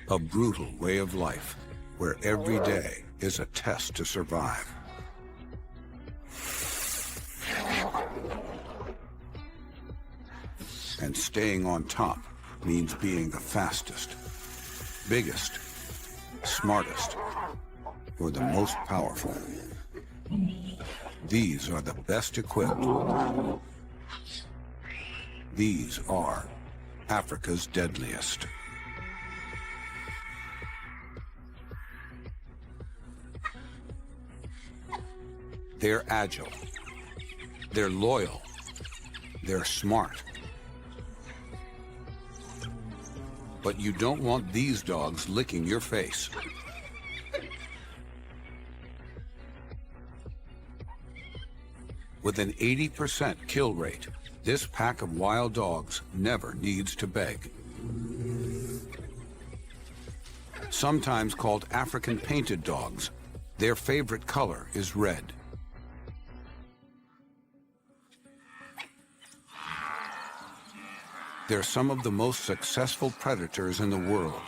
A brutal way of life where every day is a test to survive. And staying on top means being the fastest, biggest, smartest, or the most powerful. These are the best equipped. These are Africa's deadliest. They're agile, they're loyal, they're smart. But you don't want these dogs licking your face. With an 80% kill rate, this pack of wild dogs never needs to beg. Sometimes called African painted dogs, their favorite color is red. They're some of the most successful predators in the world.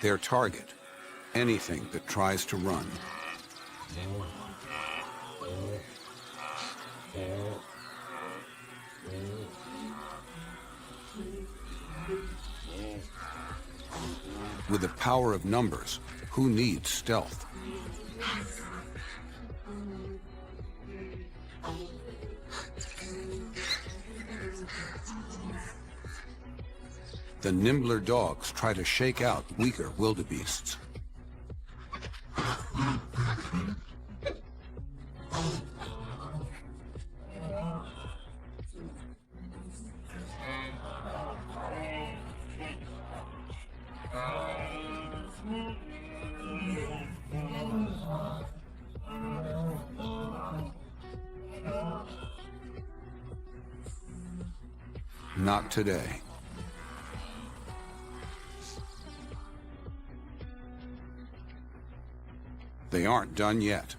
Their target, anything that tries to run. With the power of numbers, who needs stealth? The nimbler dogs try to shake out weaker wildebeests. Not today. They aren't done yet.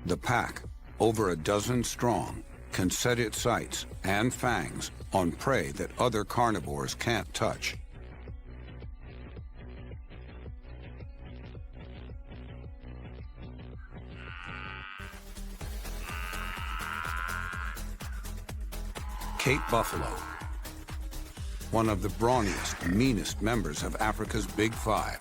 The pack, over a dozen strong, can set its sights and fangs on prey that other carnivores can't touch. Cape buffalo, one of the brawniest, meanest members of Africa's Big Five.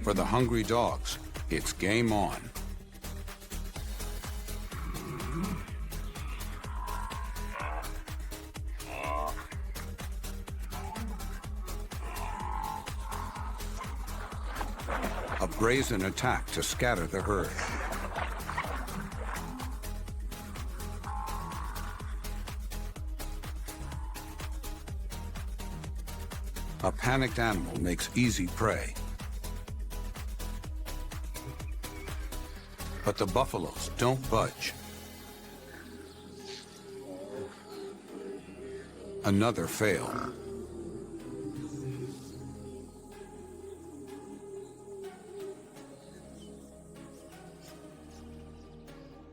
For the hungry dogs, it's game on. A brazen attack to scatter the herd. A panicked animal makes easy prey. But the buffaloes don't budge. Another fail.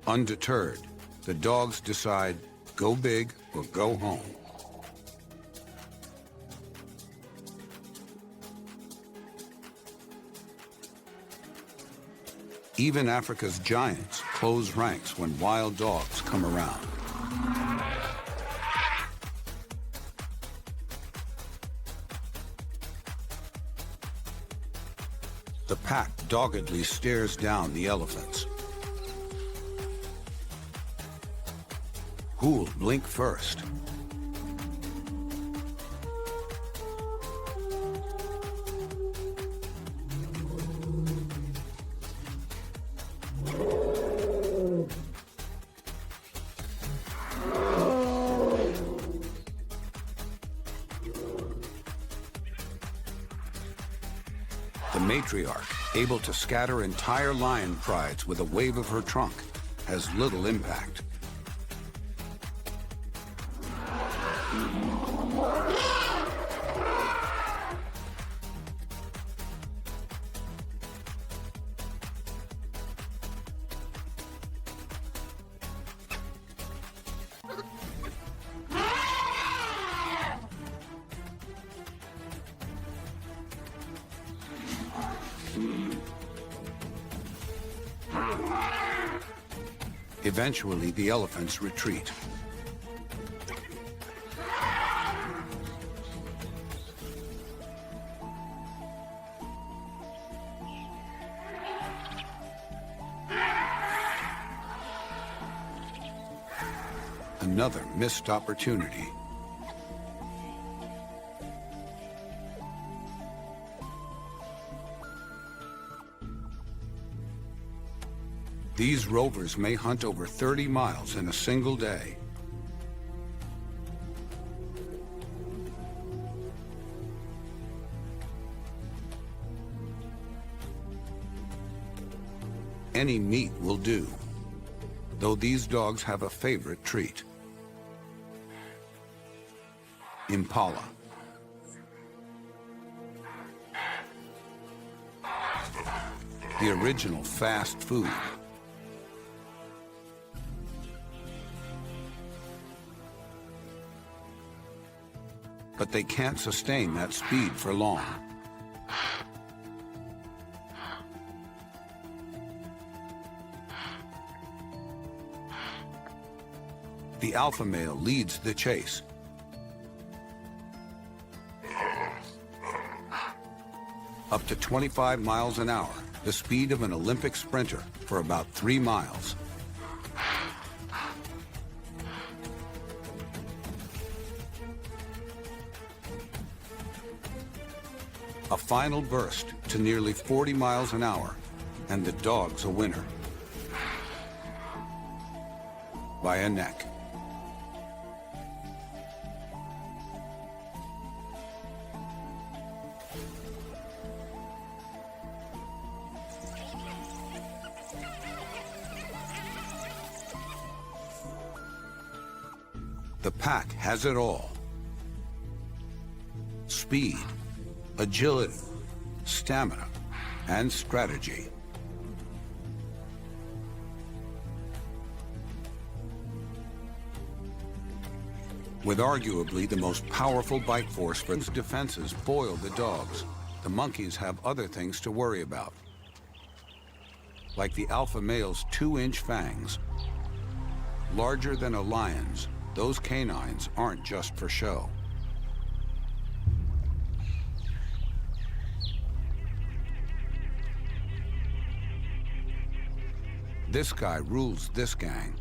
Undeterred, the dogs decide, go big or go home. Even Africa's giants close ranks when wild dogs come around. The pack doggedly stares down the elephants. Who'll blink first? The matriarch, able to scatter entire lion prides with a wave of her trunk, has little impact. Eventually, the elephants retreat. Another missed opportunity. These rovers may hunt over 30 miles in a single day. Any meat will do, though these dogs have a favorite treat: impala. The original fast food. But they can't sustain that speed for long. The alpha male leads the chase. Up to 25 miles an hour, the speed of an Olympic sprinter for about 3 miles. A final burst to nearly 40 miles an hour, and the dog's a winner. By a neck. The pack has it all. Speed, agility, stamina, and strategy. With arguably the most powerful bite force for its defenses foil the dogs, the monkeys have other things to worry about. Like the alpha male's 2-inch fangs. Larger than a lion's, those canines aren't just for show. This guy rules this gang.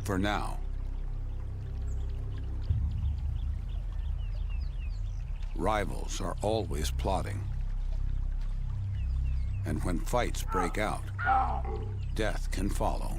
For now. Rivals are always plotting. And when fights break out, death can follow.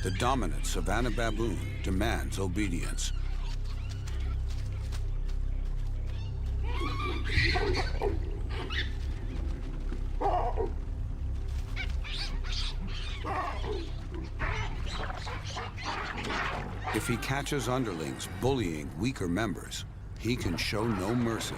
The dominant savanna baboon demands obedience. If he catches underlings bullying weaker members, he can show no mercy.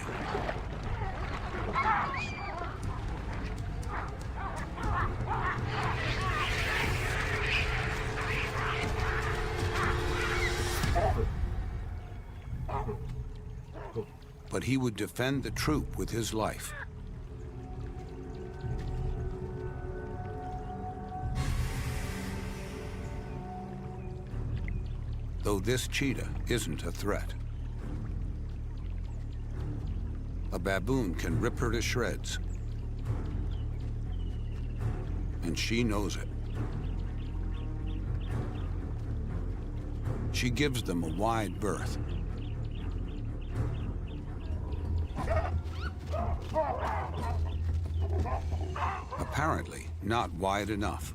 But he would defend the troop with his life. Though this cheetah isn't a threat. A baboon can rip her to shreds. And she knows it. She gives them a wide berth. Apparently not wide enough.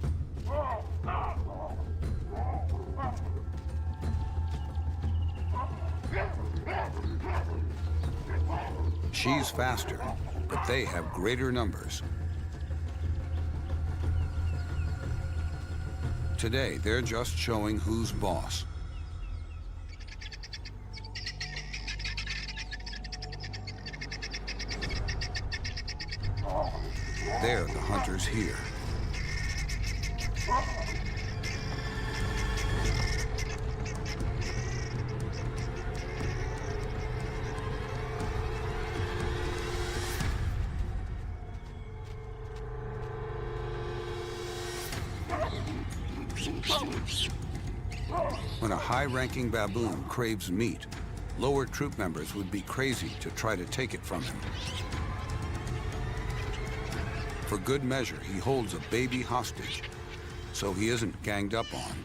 She's faster, but they have greater numbers. Today, they're just showing who's boss. They're the hunters here. When a high-ranking baboon craves meat, lower troop members would be crazy to try to take it from him. For good measure, he holds a baby hostage, so he isn't ganged up on.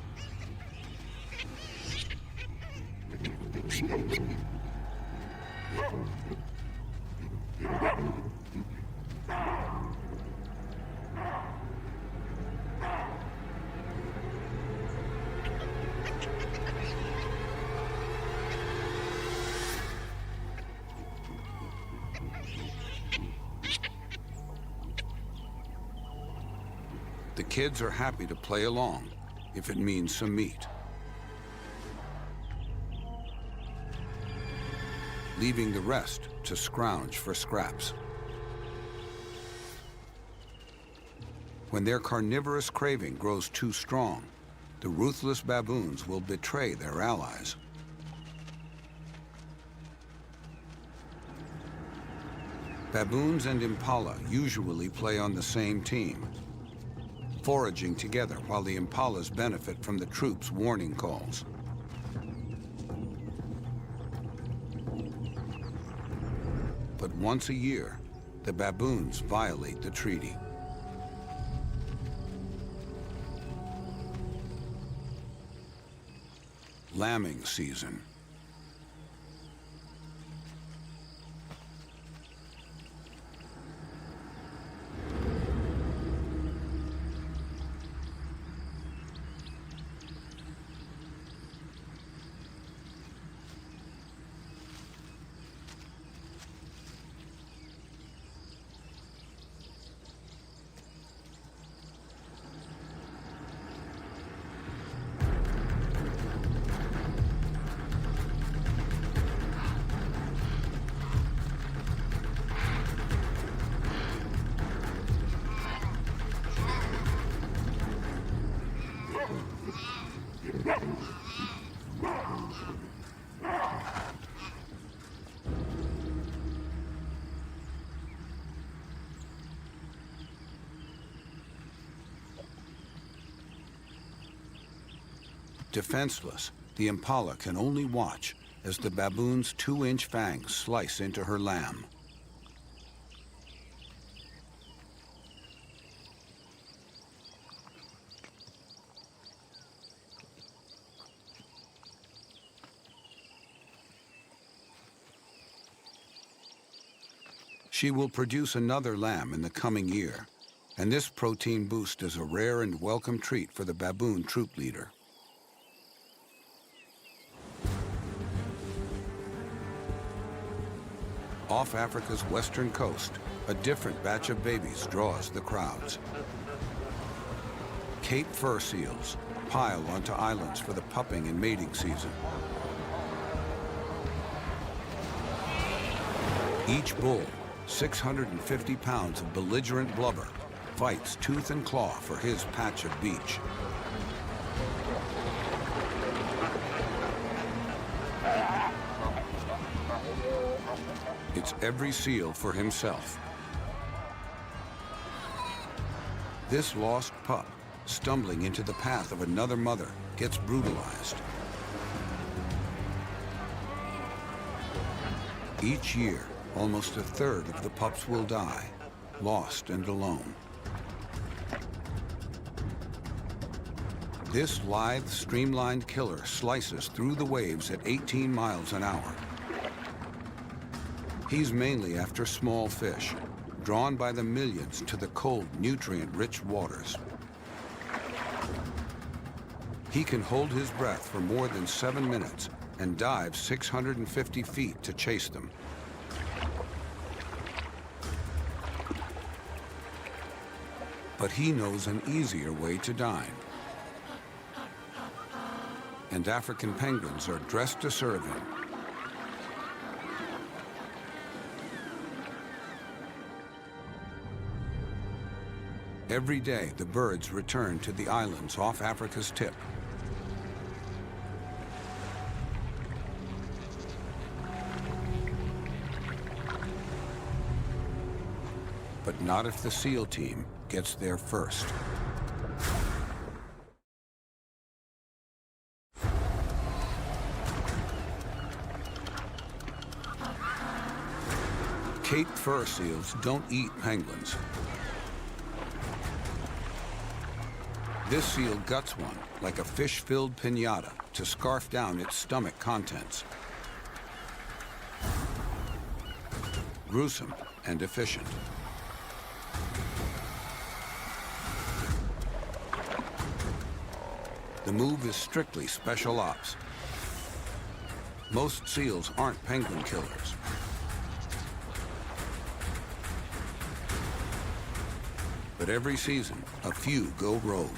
The kids are happy to play along, if it means some meat. Leaving the rest to scrounge for scraps. When their carnivorous craving grows too strong, the ruthless baboons will betray their allies. Baboons and impala usually play on the same team, foraging together while the impalas benefit from the troops' warning calls. But once a year, the baboons violate the treaty. Lambing season. Defenseless, the impala can only watch as the baboon's 2-inch fangs slice into her lamb. She will produce another lamb in the coming year, and this protein boost is a rare and welcome treat for the baboon troop leader. Off Africa's western coast, a different batch of babies draws the crowds. Cape fur seals pile onto islands for the pupping and mating season. Each bull, 650 pounds of belligerent blubber, fights tooth and claw for his patch of beach. It's every seal for himself. This lost pup, stumbling into the path of another mother, gets brutalized. Each year, almost a third of the pups will die, lost and alone. This lithe, streamlined killer slices through the waves at 18 miles an hour. He's mainly after small fish, drawn by the millions to the cold, nutrient-rich waters. He can hold his breath for more than 7 minutes and dives 650 feet to chase them. But he knows an easier way to dine. And African penguins are dressed to serve him. Every day, the birds return to the islands off Africa's tip. But not if the SEAL team gets there first. Cape fur seals don't eat penguins. This seal guts one like a fish-filled piñata to scarf down its stomach contents. Gruesome and efficient. The move is strictly special ops. Most seals aren't penguin killers. But every season, a few go rogue.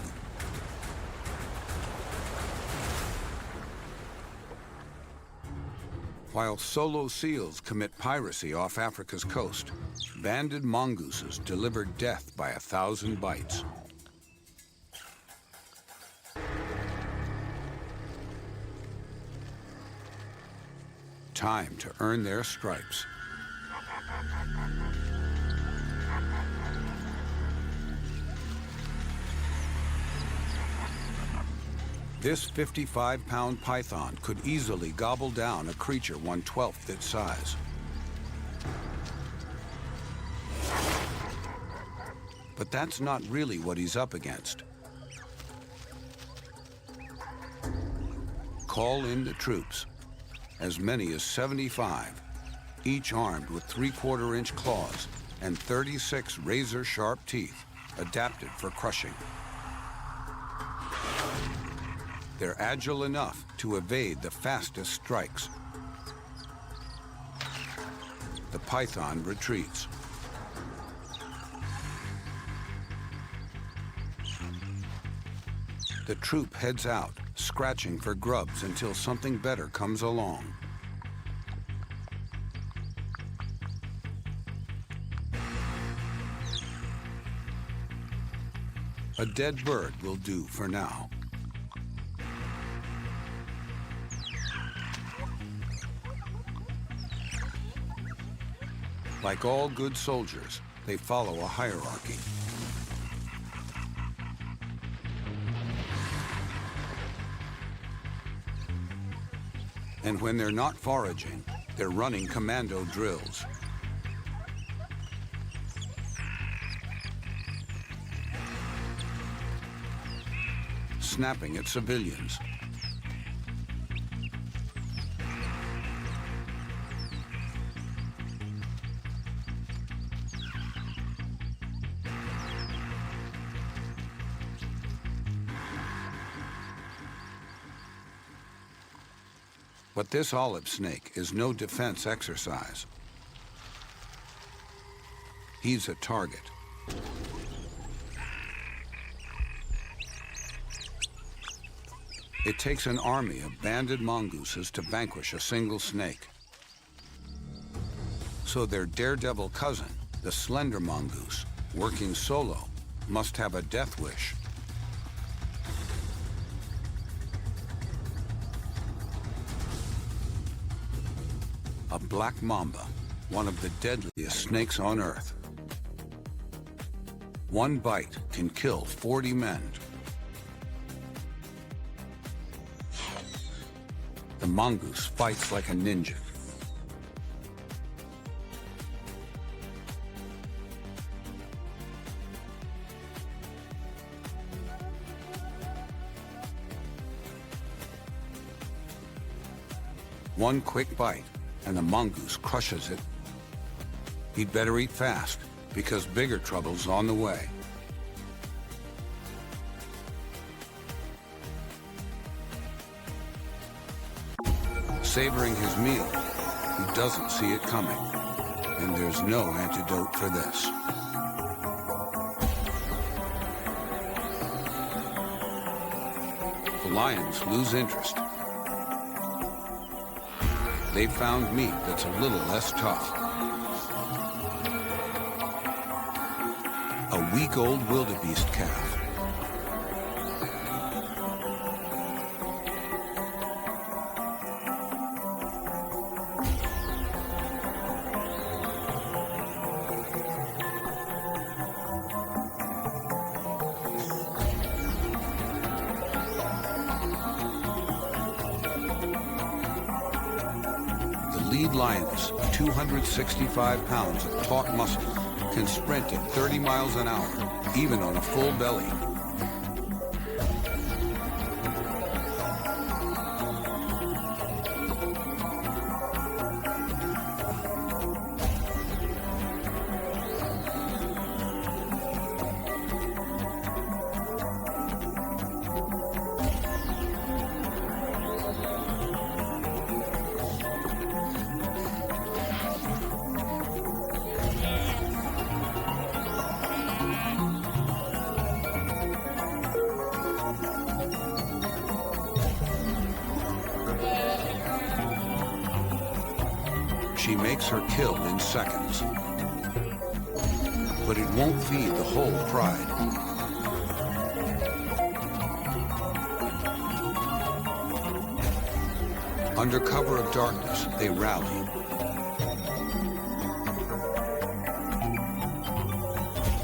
While solo seals commit piracy off Africa's coast, banded mongooses deliver death by 1,000 bites. Time to earn their stripes. This 55-pound python could easily gobble down a creature 1/12 its size. But that's not really what he's up against. Call in the troops, as many as 75, each armed with 3/4-inch claws and 36 razor-sharp teeth, adapted for crushing. They're agile enough to evade the fastest strikes. The python retreats. The troop heads out, scratching for grubs until something better comes along. A dead bird will do for now. Like all good soldiers, they follow a hierarchy. And when they're not foraging, they're running commando drills. Snapping at civilians. But this olive snake is no defense exercise. He's a target. It takes an army of banded mongooses to vanquish a single snake. So their daredevil cousin, the slender mongoose, working solo, must have a death wish. A black mamba, one of the deadliest snakes on Earth. One bite can kill 40 men. The mongoose fights like a ninja. One quick bite, and the mongoose crushes it. He'd better eat fast, because bigger trouble's on the way. Savoring his meal, he doesn't see it coming. And there's no antidote for this. The lions lose interest. They've found meat that's a little less tough. A week-old wildebeest calf. Lead lioness, 265 pounds of taut muscle, can sprint at 30 miles an hour, even on a full belly. She makes her kill in seconds. But it won't feed the whole pride. Under cover of darkness, they rally.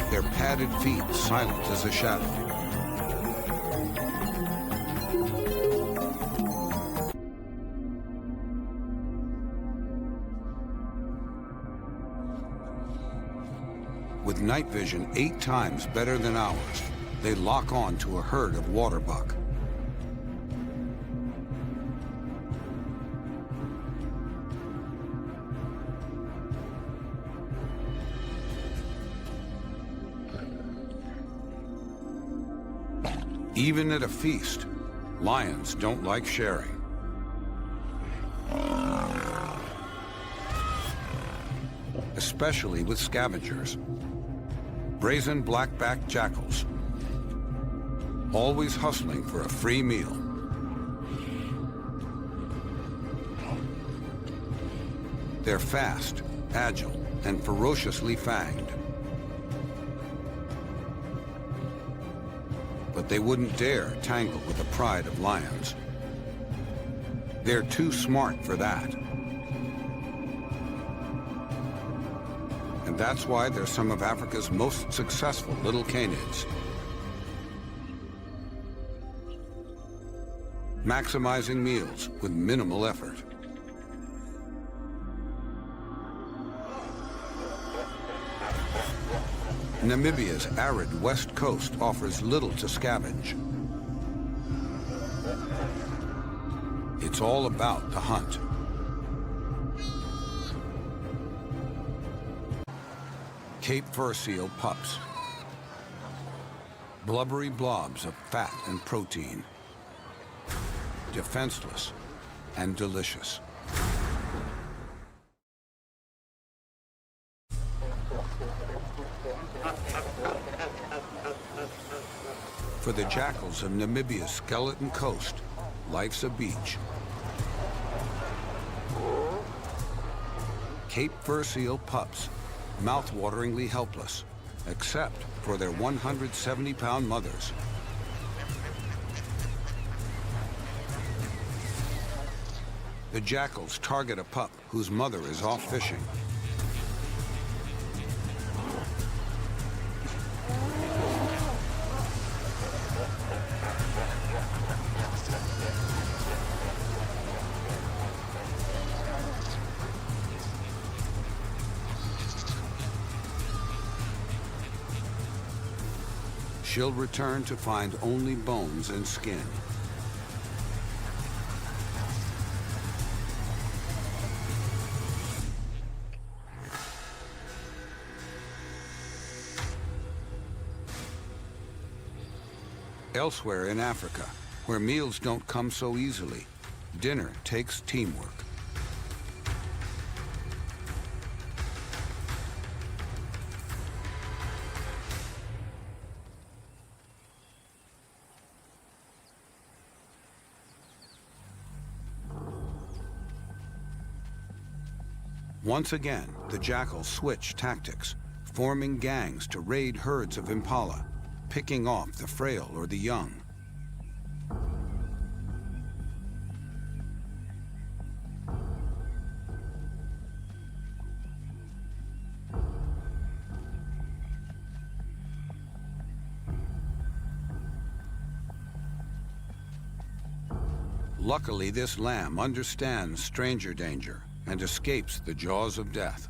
Their padded feet silent as a shadow. With night vision 8 times better than ours, they lock on to a herd of waterbuck. Even at a feast, lions don't like sharing. Especially with scavengers. Brazen black-backed jackals, always hustling for a free meal. They're fast, agile, and ferociously fanged. But they wouldn't dare tangle with the pride of lions. They're too smart for that. And that's why they're some of Africa's most successful little canids. Maximizing meals with minimal effort. Namibia's arid west coast offers little to scavenge. It's all about the hunt. Cape fur seal pups. Blubbery blobs of fat and protein. Defenseless and delicious. For the jackals of Namibia's skeleton coast, life's a beach. Cape fur seal pups, mouth-wateringly helpless, except for their 170-pound mothers. The jackals target a pup whose mother is off fishing. She'll return to find only bones and skin. Elsewhere in Africa, where meals don't come so easily, Dinner takes teamwork. Once again, the jackals switch tactics, forming gangs to raid herds of impala, picking off the frail or the young. Luckily, this lamb understands stranger danger and escapes the jaws of death.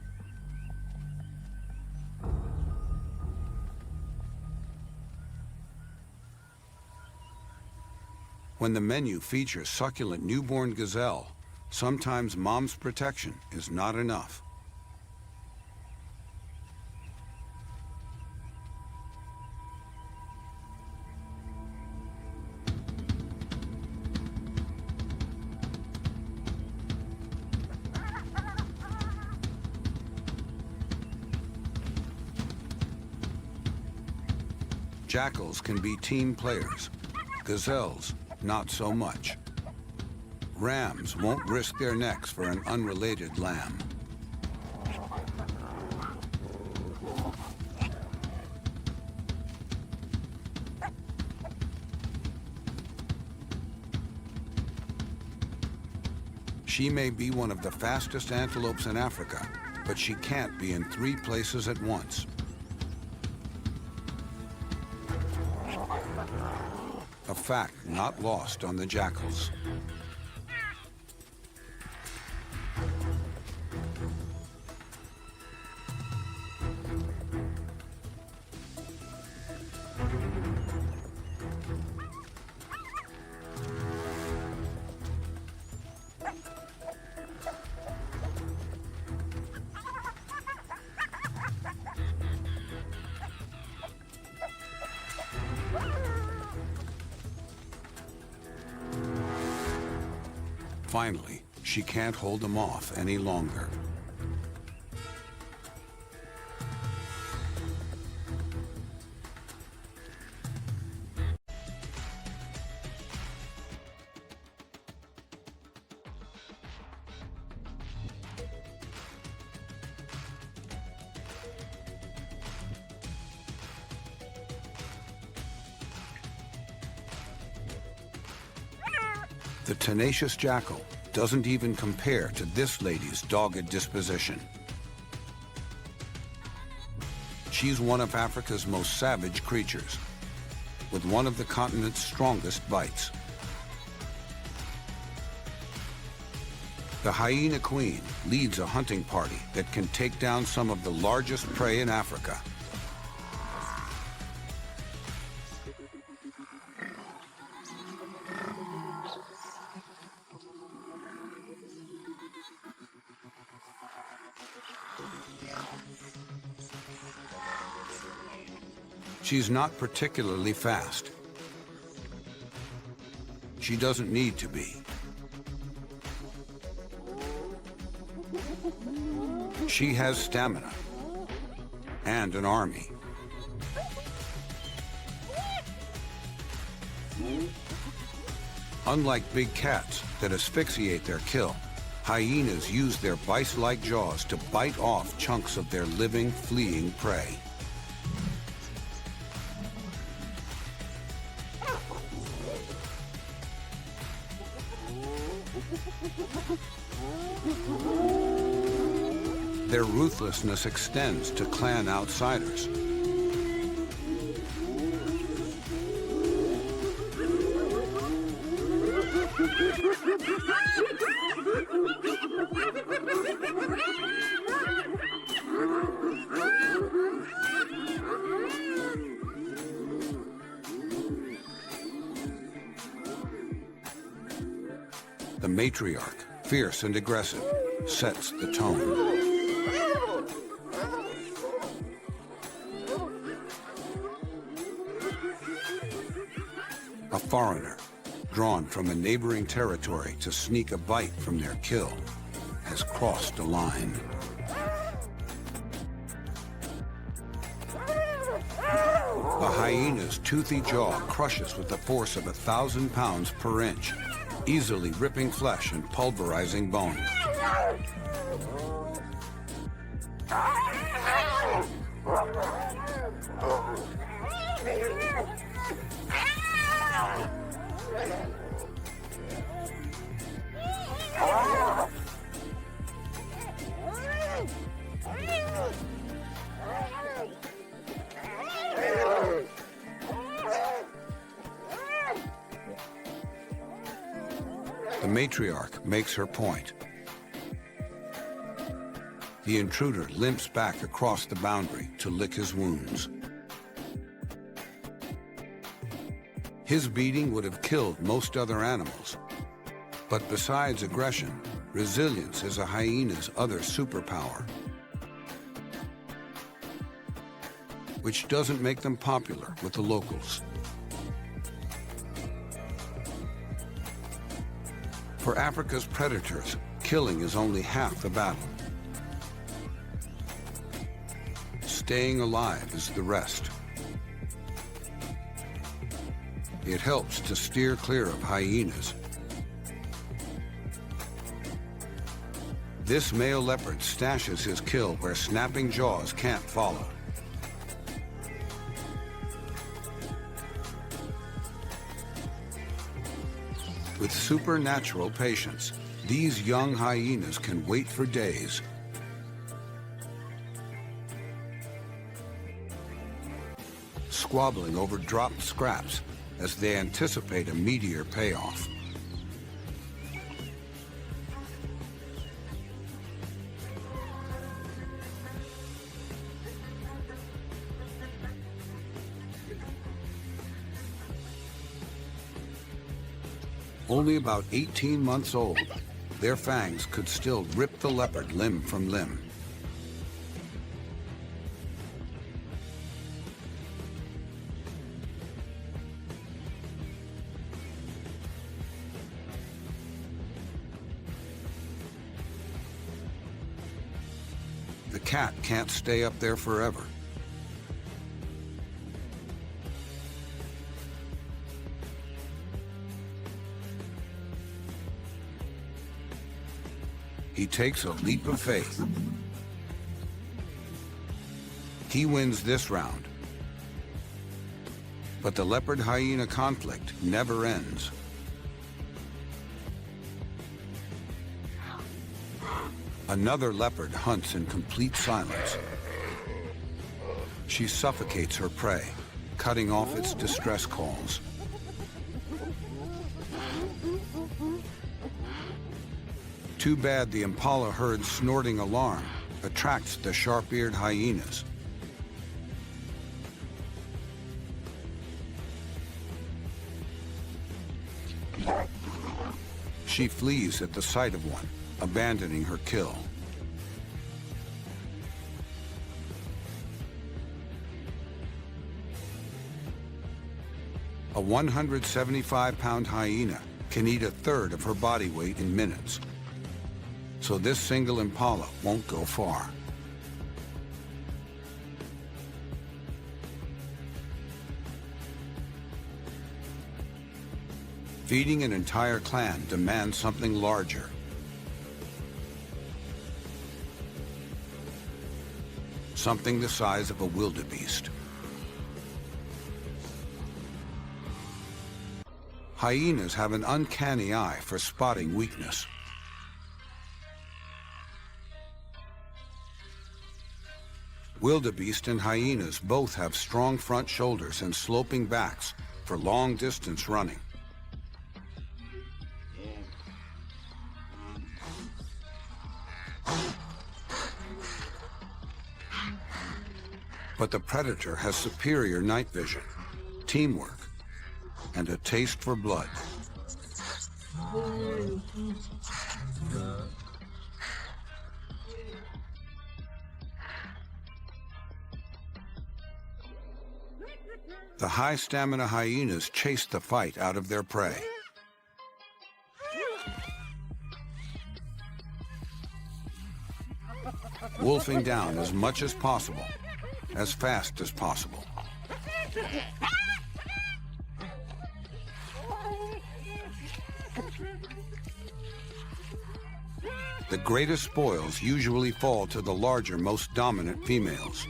When the menu features succulent newborn gazelle, sometimes mom's protection is not enough. Jackals can be team players. Gazelles, not so much. Rams won't risk their necks for an unrelated lamb. She may be one of the fastest antelopes in Africa, but she can't be in 3 places at once. A fact not lost on the jackals. Finally, she can't hold them off any longer. The tenacious jackal doesn't even compare to this lady's dogged disposition. She's one of Africa's most savage creatures, with one of the continent's strongest bites. The hyena queen leads a hunting party that can take down some of the largest prey in Africa. She's not particularly fast. She doesn't need to be. She has stamina and an army. Unlike big cats that asphyxiate their kill, hyenas use their vice-like jaws to bite off chunks of their living, fleeing prey. Their ruthlessness extends to clan outsiders. The matriarch, fierce and aggressive, sets the tone. A foreigner, drawn from a neighboring territory to sneak a bite from their kill, has crossed a line. A hyena's toothy jaw crushes with the force of 1,000 pounds per inch, easily ripping flesh and pulverizing bone. The matriarch makes her point. The intruder limps back across the boundary to lick his wounds. His beating would have killed most other animals. But besides aggression, resilience is a hyena's other superpower, which doesn't make them popular with the locals. For Africa's predators, killing is only half the battle. Staying alive is the rest. It helps to steer clear of hyenas. This male leopard stashes his kill where snapping jaws can't follow. With supernatural patience, these young hyenas can wait for days. Squabbling over dropped scraps as they anticipate a meteor payoff. Only about 18 months old, their fangs could still rip the leopard limb from limb. The cat can't stay up there forever. He takes a leap of faith. He wins this round. But the leopard-hyena conflict never ends. Another leopard hunts in complete silence. She suffocates her prey, cutting off its distress calls. Too bad the impala herd's snorting alarm attracts the sharp-eared hyenas. She flees at the sight of one, abandoning her kill. A 175-pound hyena can eat a third of her body weight in minutes. So this single impala won't go far. Feeding an entire clan demands something larger. Something the size of a wildebeest. Hyenas have an uncanny eye for spotting weakness. Wildebeest and hyenas both have strong front shoulders and sloping backs for long-distance running. But the predator has superior night vision, teamwork, and a taste for blood. The high-stamina hyenas chase the fight out of their prey. wolfing down as much as possible, as fast as possible. The greatest spoils usually fall to the larger, most dominant females.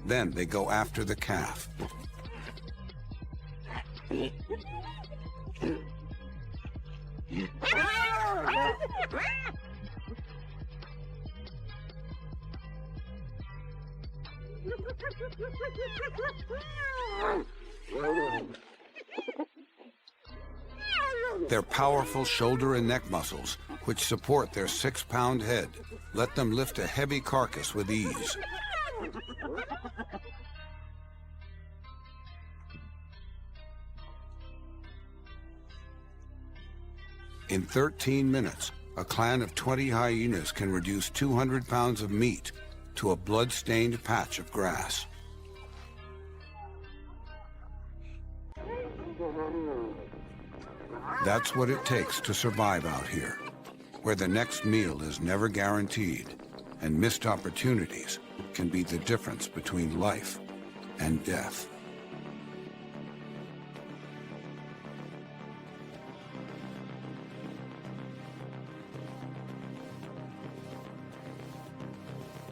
Then they go after the calf. Their powerful shoulder and neck muscles, which support their 6-pound head, let them lift a heavy carcass with ease. In 13 minutes, a clan of 20 hyenas can reduce 200 pounds of meat to a blood-stained patch of grass. That's what it takes to survive out here, where the next meal is never guaranteed, and missed opportunities can be the difference between life and death.